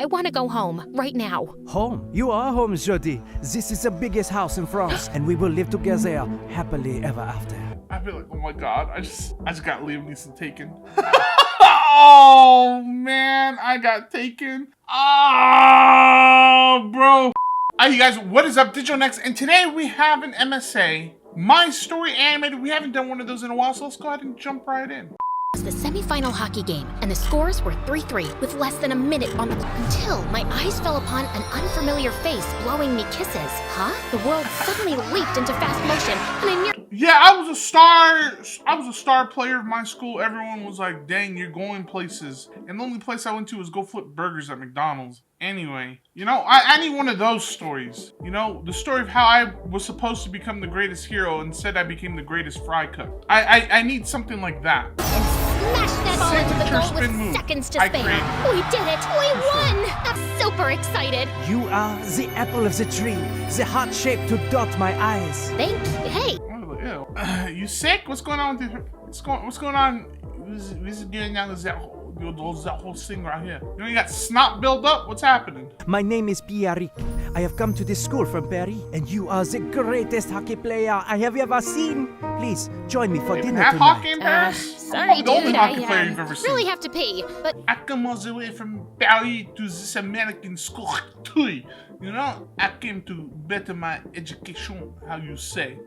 I want to go home, right now. Home? You are home, Jody. This is the biggest house in France, and we will live together happily ever after. I feel like, oh my god, I just got Liam Neeson taken. Oh man, I got taken. Oh, bro. Alright, you guys, what is up? Digitalnex, and today we have an MSA, My Story Animated. We haven't done one of those in a while, so let's go ahead and jump right in. It was the semi-final hockey game, and the scores were 3-3 with less than a minute on the clock until my eyes fell upon an unfamiliar face blowing me kisses. Huh? The world suddenly leaped into fast motion, and I nearly... Yeah, I was a star player of my school. Everyone was like, dang, you're going places. And the only place I went to was go flip burgers at McDonald's. Anyway, you know, I need one of those stories. You know, the story of how I was supposed to become the greatest hero, instead I became the greatest fry cook. I need something like that. Smash that ball into the goal with move. seconds to spare. We did it! We won! I'm super excited. You are the apple of the tree, the heart shape to dot my eyes. Thank you. Hey. You sick? What's going on with you? What's going on? What's doing now? Is that whole thing right here? You know, you got snot built up? What's happening? My name is Pierrick. I have come to this school from Paris, and you are the greatest hockey player I have ever seen. Please join me for dinner tonight. Hockey in Paris? Sorry, the only dude. hockey player you've ever seen. Really have to pee, but I come all the way from Paris to this American school. You know, I came to better my education, how you say.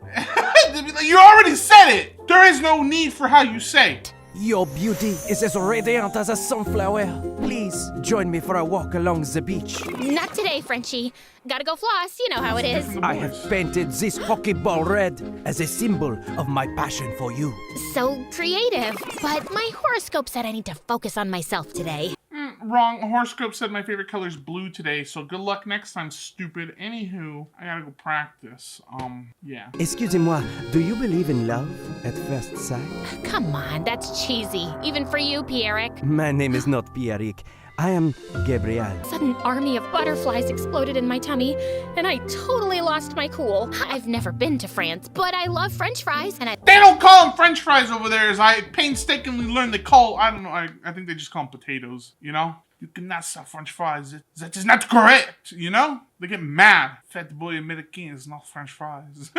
You already said it! There is no need for how you say. Your beauty is as radiant as a sunflower. Please join me for a walk along the beach. not today, Frenchie. Gotta go floss, you know how it is. I have painted this hockey ball red as a symbol of my passion for you. So creative, but my horoscope said I need to focus on myself today. Wrong. Horoscope said my favorite color is blue today, so good luck next time, stupid. Anywho, I gotta go practice. Yeah. Excusez-moi, do you believe in love at first sight? Come on, that's cheesy. Even for you, Pierrick. My name is not Pierrick. I am Gabriel. A sudden army of butterflies exploded in my tummy, and I totally lost my cool. I've never been to France, but I love French fries, and They don't call them French fries over there, as I painstakingly learned they call, I don't know, I think they just call them potatoes, you know? You cannot sell French fries. That is not correct, you know? They get mad. Fat boy American is not French fries.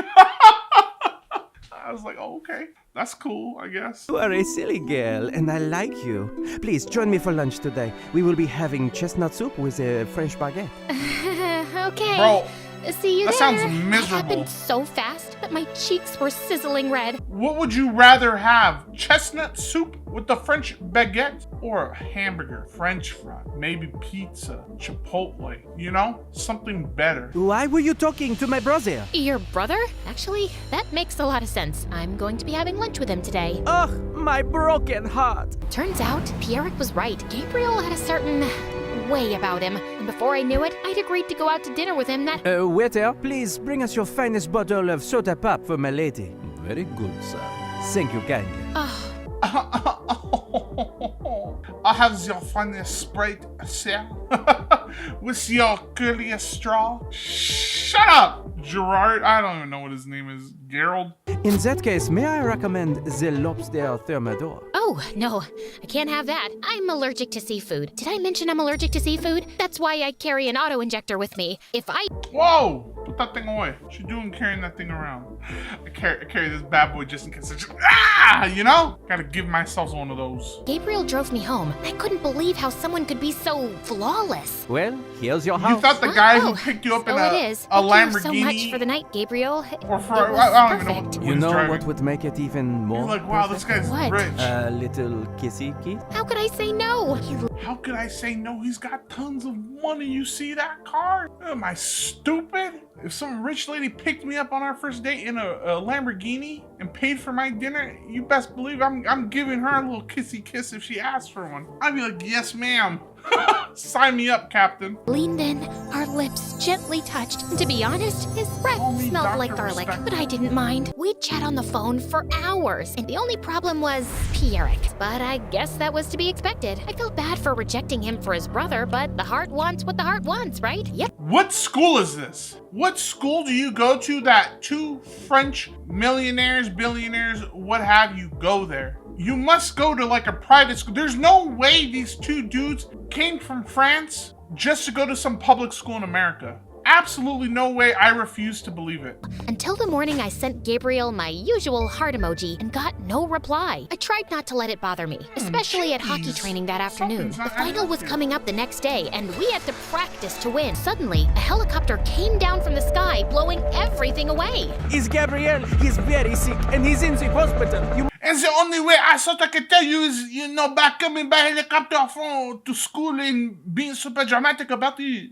I was like, oh, okay. That's cool, I guess. You are a silly girl, and I like you. Please join me for lunch today. We will be having chestnut soup with a French baguette. Okay. Bro, see you that there. sounds miserable. It happened so fast that my cheeks were sizzling red. What would you rather have? Chestnut soup with the French baguette or a hamburger, French fry, maybe pizza, Chipotle, you know? Something better. Why were you talking to my brother? Your brother? Actually, that makes a lot of sense. I'm going to be having lunch with him today. Ugh, my broken heart. Turns out, Pierrick was right. Gabriel had a certain way about him. And before I knew it, I'd agreed to go out to dinner with him that... Waiter, please bring us your finest bottle of soda pop for my lady. Very good, sir. Thank you kindly. I have your finest Sprite, sir. With your curliest straw. Shut up, Gerard. I don't even know what his name is. Gerald? In that case, may I recommend the lobster thermidor? Oh, no, I can't have that. I'm allergic to seafood. Did I mention I'm allergic to seafood? That's why I carry an auto-injector with me. Whoa! Put that thing away. What you doing carrying that thing around? I carry this bad boy just in case it's you know? Gotta give myself one of those. Gabriel drove me home. I couldn't believe how someone could be so flawless. Well, here's your house. You thought the guy who picked you up in a Thank Lamborghini? you so much for the night, Gabriel. Or for, I don't even know what You know driving. what would make it even more You're like, wow, this perfect? guy's What? rich. A little kissy kiss? How could I say no? How could I say no? He's got tons of money. You see that car? Am I stupid? If some rich lady picked me up on our first date in a Lamborghini and paid for my dinner, you best believe I'm giving her a little kissy kiss if she asks for one. I'd be like, yes, ma'am. Sign me up, Captain. Leaned in, our lips gently touched. And to be honest, his breath smelled like garlic, but I didn't mind. We'd chat on the phone for hours, and the only problem was Pierrick. But I guess that was to be expected. I felt bad for rejecting him for his brother, but the heart wants what the heart wants, right? Yep. What school is this? What school do you go to that two French millionaires, billionaires, what have you, go there? You must go to like a private school. There's no way these two dudes came from France just to go to some public school in America. Absolutely no way. I refuse to believe it. Until the morning I sent Gabriel my usual heart emoji and got no reply. I tried not to let it bother me, especially at hockey training that afternoon. The final was coming up the next day, and we had to practice to win. Suddenly, a helicopter came down from the sky, blowing everything away. Is Gabriel? He's very sick and he's in the hospital. And the only way I thought I could tell you is, back coming by helicopter to school and being super dramatic about it.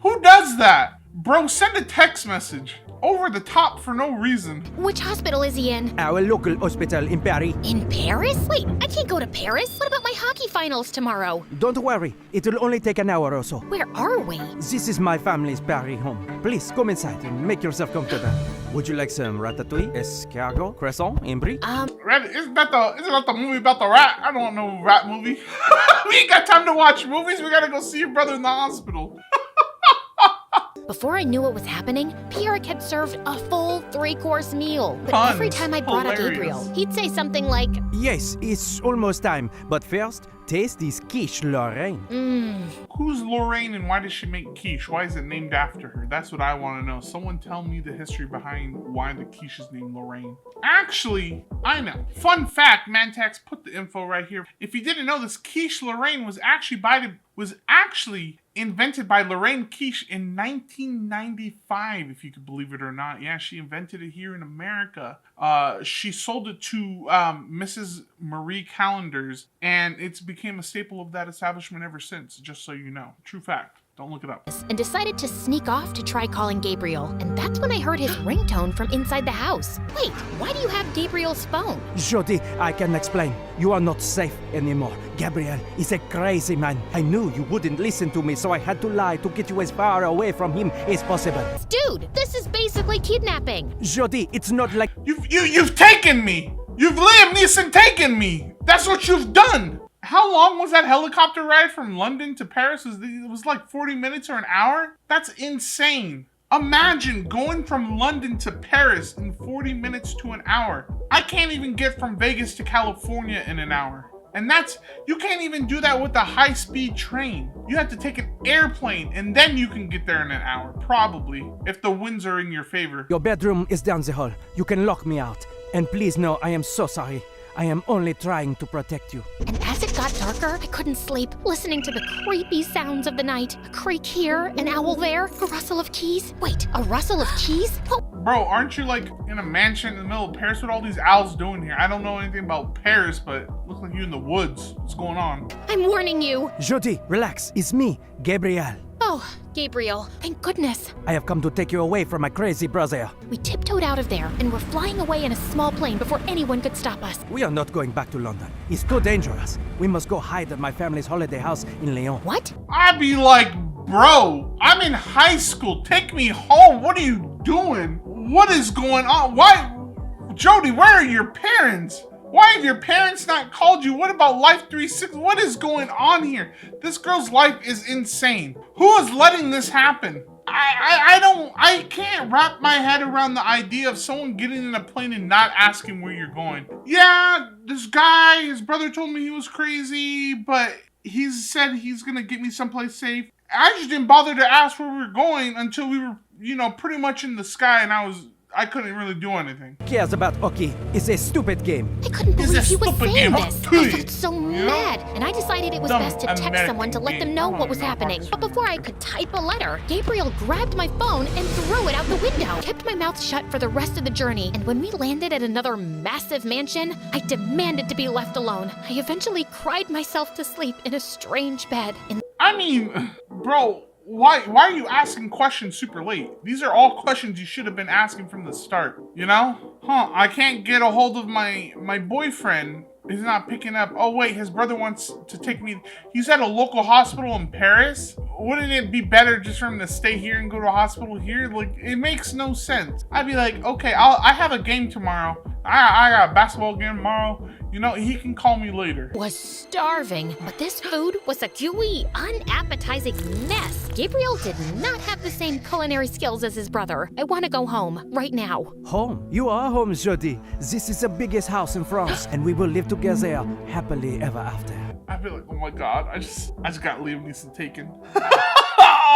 Who does that? Bro, send a text message. Over the top for no reason. Which hospital is he in? Our local hospital in Paris. In Paris? Wait, I can't go to Paris. What about my hockey finals tomorrow? Don't worry, it will only take an hour or so. Where are we? This is my family's Paris home. Please, come inside and make yourself comfortable. Would you like some ratatouille, escargot, croissant, and brie? Isn't that the movie about the rat? I don't want no rat movie. We ain't got time to watch movies. We gotta go see your brother in the hospital. Before I knew what was happening, Pierre had served a full 3-course meal. But Tons. every time I brought up Hilarious. Gabriel, he'd say something like, Yes, it's almost time. But first, taste this quiche Lorraine. Who's Lorraine and why does she make quiche? Why is it named after her? That's what I want to know. Someone tell me the history behind why the quiche is named Lorraine. Actually, I know. Fun fact, Mantax put the info right here. If you didn't know this, quiche Lorraine was actually invented by Lorraine Quiche in 1995, if you could believe it or not. Yeah, she invented it here in America. She sold it to Mrs. Marie Callender's, and it's became a staple of that establishment ever since, just so you know. True fact. Don't look it up. and decided to sneak off to try calling Gabriel. And that's when I heard his ringtone from inside the house. Wait, why do you have Gabriel's phone? Jody, I can explain. You are not safe anymore. Gabriel is a crazy man. I knew you wouldn't listen to me, so I had to lie to get you as far away from him as possible. Dude, this is basically kidnapping. Jody, it's not like... You've taken me! You've Liam Neeson taken me! That's what you've done! How long was that helicopter ride from London to Paris? It was like 40 minutes or an hour? That's insane. Imagine going from London to Paris in 40 minutes to an hour. I can't even get from Vegas to California in an hour. And you can't even do that with a high-speed train. You have to take an airplane and then you can get there in an hour, probably, if the winds are in your favor. Your bedroom is down the hall. You can lock me out. And please know I am so sorry. I am only trying to protect you. And as it got darker, I couldn't sleep, listening to the creepy sounds of the night. A creak here, an owl there, a rustle of keys. Wait, a rustle of keys? Oh. Bro, aren't you like in a mansion in the middle of Paris? What are all these owls doing here? I don't know anything about Paris, but it looks like you in the woods. What's going on? I'm warning you. Jody, relax. It's me, Gabriel. Oh, Gabriel, thank goodness. I have come to take you away from my crazy brother. We tiptoed out of there and were flying away in a small plane before anyone could stop us. We are not going back to London. It's too dangerous. We must go hide at my family's holiday house in Lyon. What? I'd be like, bro, I'm in high school. Take me home. What are you doing? What is going on? Why? Jody, where are your parents? Why have your parents not called you? What about Life 360? What is going on here? This girl's life is insane. Who is letting this happen? I can't wrap my head around the idea of someone getting in a plane and not asking where you're going. Yeah, this guy, his brother told me he was crazy, but he said he's gonna get me someplace safe. I just didn't bother to ask where we were going until we were, pretty much in the sky, and I couldn't really do anything. Who cares about hockey? It's a stupid game. I couldn't It's a believe he was stupid saying game. this. I'll I felt so mad, and I decided it was Dumb best to text American someone to let them game. know I don't what was know about happening. this. But before I could type a letter, Gabriel grabbed my phone and threw it out the window. I kept my mouth shut for the rest of the journey, and when we landed at another massive mansion, I demanded to be left alone. I eventually cried myself to sleep in a strange bed. Bro, why are you asking questions super late? These are all questions you should have been asking from the start, I can't get a hold of my boyfriend. He's not picking up. Oh wait, his brother wants to take me. He's at a local hospital in Paris. Wouldn't it be better just for him to stay here and go to a hospital here? Like, it makes no sense. I'd be like, okay, I have a game tomorrow. I got a basketball game tomorrow. He can call me later. Was starving, but this food was a gooey, unappetizing mess. Gabriel did not have the same culinary skills as his brother. I want to go home, right now. Home? You are home, Jody. This is the biggest house in France, and we will live together happily ever after. A I'd be like, oh my god, I just got Liam Neeson taken.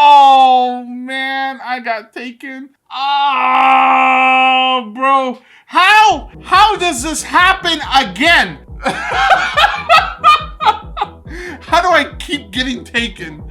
Oh man, I got taken. Oh, bro. How does this happen again? How do I keep getting taken?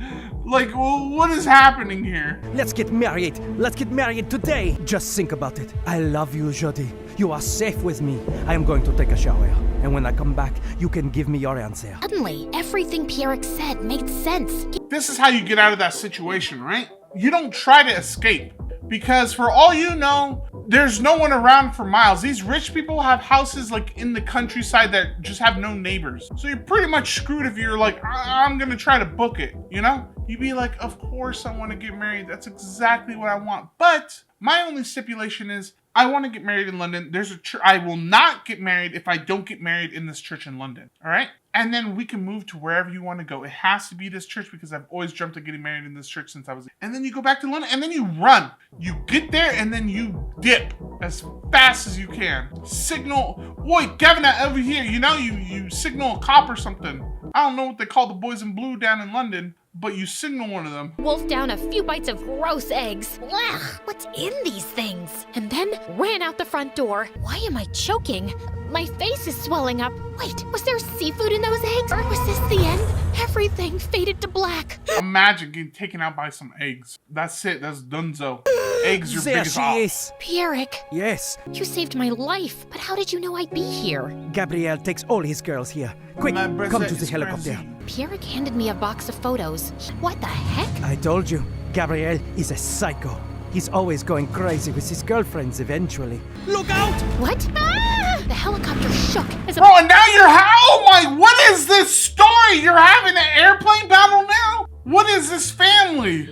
Like, what is happening here? Let's get married. Let's get married today. Just think about it. I love you, Jody. You are safe with me. I am going to take a shower. And when I come back, you can give me your answer. Suddenly, everything Pierrick said made sense. This is how you get out of that situation, right? You don't try to escape. Because for all you know, there's no one around for miles. These rich people have houses like in the countryside that just have no neighbors. So you're pretty much screwed if you're like, I'm gonna try to book it, you know? You'd be like, of course I wanna get married. That's exactly what I want. But my only stipulation is I want to get married in London. There's a church. I will not get married if I don't get married in this church in London. All right? And then we can move to wherever you want to go. It has to be this church because I've always dreamt of getting married in this church since I was. And then you go back to London and then you run. You get there and then you dip as fast as you can. Signal, oi, Gavin, over here. You know, you signal a cop or something. I don't know what they call the boys in blue down in London, but you signal one of them. Wolfed down a few bites of gross eggs. Ugh, what's in these things? And then ran out the front door. Why am I choking? My face is swelling up. Wait, was there seafood in those eggs? Or was this the end? Everything faded to black. Imagine getting taken out by some eggs. That's it. That's dunzo. Eggs are There biggest she off. is. Pierrick, Yes. you saved my life, but how did you know I'd be here? Gabriel takes all his girls here. Quick, My come bracelet to the is helicopter. crazy. Pierrick handed me a box of photos. What the heck? I told you, Gabriel is a psycho. He's always going crazy with his girlfriends eventually. Look out! What? Ah! The helicopter shook as a Bro, and now oh my, what is this story? You're having an airplane battle now? What is this family?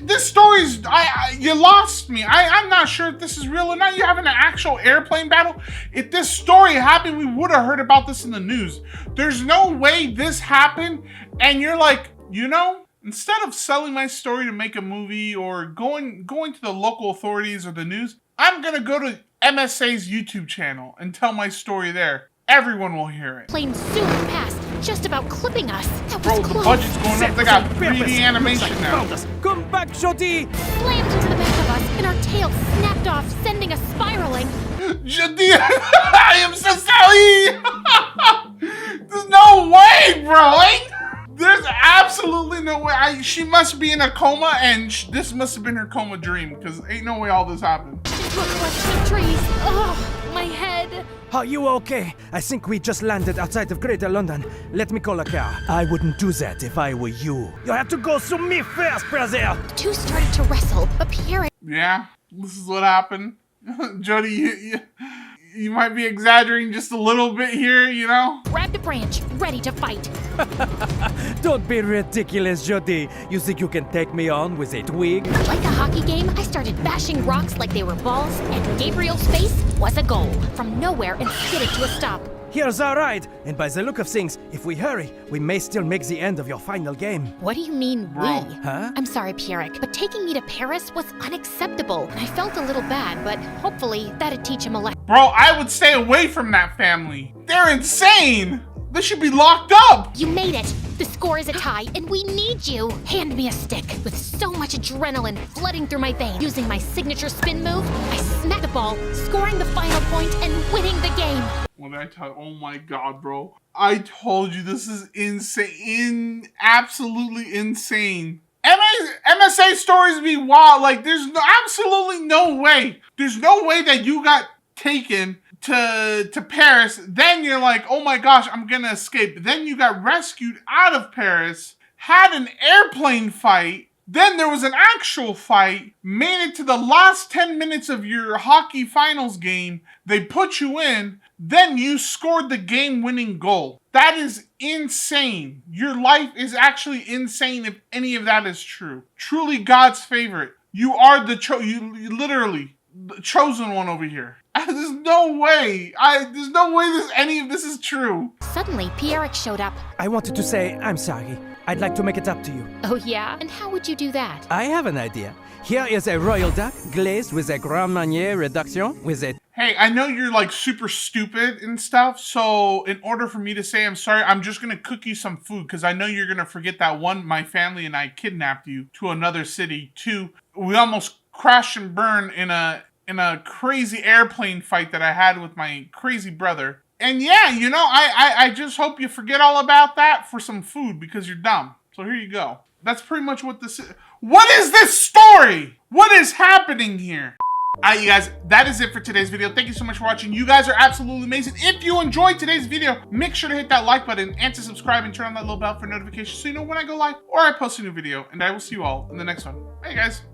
This story's, you lost me. I'm not sure if this is real or not. You're having an actual airplane battle? If this story happened, we would have heard about this in the news. There's no way this happened, and you're like, you know, instead of selling my story to make a movie or going to the local authorities or the news, I'm gonna go to MSA's YouTube channel and tell my story there. Everyone will hear it. plane soon passed, just about clipping us. That was Bro, the close. budget's going up. They got 3D animation now. Come back, Jody! Slammed into the back of us, and our tails snapped off, sending us spiraling. Jody, I am so sorry. There's no way, bro. There's absolutely no way. She must be in a coma, and this must have been her coma dream, because ain't no way all this happened. Into a collection of trees. Ugh, my head. Are you okay? I think we just landed outside of Greater London. Let me call a car. I wouldn't do that if I were you. You have to go through me first, brother. The two started to wrestle, but Pierrick Yeah, this is what happened. Jody, you might be exaggerating just a little bit here, you know? grabbed a branch, ready to fight. Don't be ridiculous, Jody. You think you can take me on with a twig? Like a hockey game, I started bashing rocks like they were balls, and Gabriel's face was a goal. From nowhere and skidded to a stop. Here's our ride, and by the look of things, if we hurry, we may still make the end of your final game. What do you mean, Bro. we? Huh? I'm sorry, Pierrick, but taking me to Paris was unacceptable. And I felt a little bad, but hopefully that'd teach him a lesson. Bro, I would stay away from that family. They're insane. They should be locked up. You made it! The score is a tie, and we need you! Hand me a stick. With so much adrenaline flooding through my veins, using my signature spin move, I smacked the ball, scoring the final point and winning the game. What did I tell you? Oh my god, bro. I told you this is insane. Absolutely insane. MSA stories be wild. Like, there's absolutely no way. There's no way that you got taken to Paris, then you're like, oh my gosh, I'm gonna escape. Then you got rescued out of Paris, had an airplane fight, then there was an actual fight, made it to the last 10 minutes of your hockey finals game, they put you in, then you scored the game-winning goal. That is insane. Your life is actually insane if any of that is true. Truly God's favorite. You are you literally the chosen one over here. There's no way. There's no way any of this is true. Suddenly, Pierrick showed up. I wanted to say I'm sorry. I'd like to make it up to you. Oh yeah? And how would you do that? I have an idea. Here is a royal duck glazed with a Grand Marnier reduction with a... Hey, I know you're like super stupid and stuff, so in order for me to say I'm sorry, I'm just gonna cook you some food because I know you're gonna forget that one, my family and I kidnapped you to another city. Two, we almost crashed and burned in a crazy airplane fight that I had with my crazy brother. And yeah, you know, I just hope you forget all about that for some food because you're dumb. So here you go. That's pretty much what this is. What is this story? What is happening here? Alright, you guys, that is it for today's video. Thank you so much for watching. You guys are absolutely amazing. If you enjoyed today's video, make sure to hit that like button and to subscribe and turn on that little bell for notifications so you know when I go live or I post a new video. And I will see you all in the next one. Bye, guys.